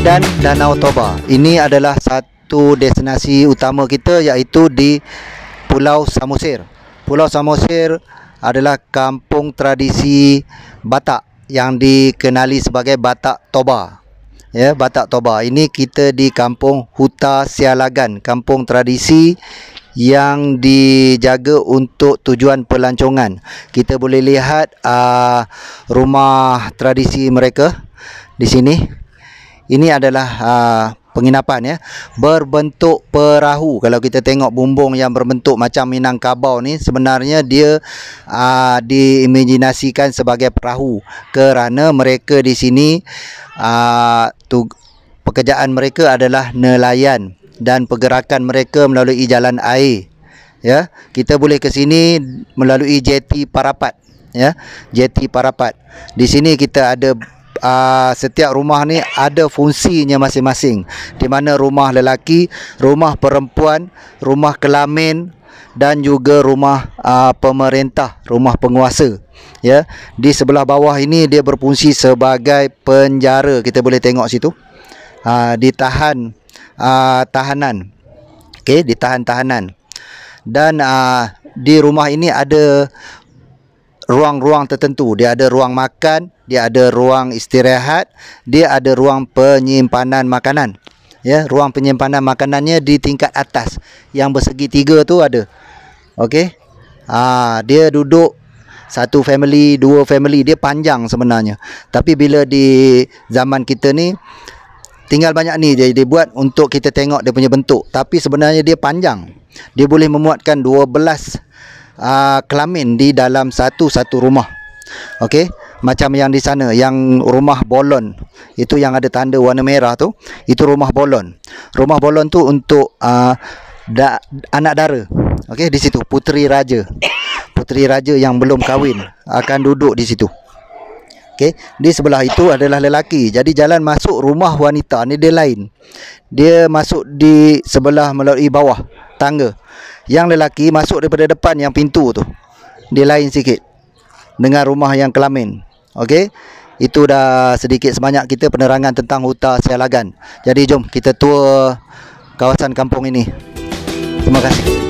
dan Danau Toba. Ini adalah satu destinasi utama kita, iaitu di Pulau Samosir. Pulau Samosir adalah kampung tradisi Batak yang dikenali sebagai Batak Toba. Ya, Batak Toba. Ini kita di kampung Huta Sialagan, kampung tradisi yang dijaga untuk tujuan pelancongan. Kita boleh lihat rumah tradisi mereka di sini. Ini adalah penginapan, ya, berbentuk perahu. Kalau kita tengok bumbung yang berbentuk macam Minangkabau ni, sebenarnya dia diimajinasikan sebagai perahu, kerana mereka di sini pekerjaan mereka adalah nelayan dan pergerakan mereka melalui jalan air. Ya, kita boleh ke sini melalui jeti Parapat. Ya, jeti Parapat. Di sini kita ada setiap rumah ni ada fungsinya masing-masing, di mana rumah lelaki, rumah perempuan, rumah kelamin dan juga rumah pemerintah, rumah penguasa. Ya, di sebelah bawah ini dia berfungsi sebagai penjara. Kita boleh tengok situ. Ditahan tahanan. Okey, ditahan tahanan. Dan di rumah ini ada ruang-ruang tertentu. Dia ada ruang makan, dia ada ruang istirahat, dia ada ruang penyimpanan makanan. Ya, ruang penyimpanan makanannya di tingkat atas yang bersegi 3 tu ada. Okey. Dia duduk satu family, 2 family, dia panjang sebenarnya. Tapi bila di zaman kita ni tinggal banyak ni dia buat untuk kita tengok dia punya bentuk, tapi sebenarnya dia panjang. Dia boleh memuatkan 12 kelamin di dalam satu rumah. Okey, macam yang di sana, yang rumah bolon itu yang ada tanda warna merah tu, itu rumah bolon. Rumah bolon tu untuk anak dara. Okey, di situ puteri raja. Puteri raja yang belum kahwin akan duduk di situ. Okey, di sebelah itu adalah lelaki. Jadi jalan masuk rumah wanita ni dia lain. Dia masuk di sebelah melalui bawah tangga. Yang lelaki masuk daripada depan yang pintu tu. Dia lain sikit dengan rumah yang kelamin. Okey, itu dah sedikit sebanyak kita penerangan tentang Huta Sialagan. Jadi jom kita tour kawasan kampung ini. Terima kasih.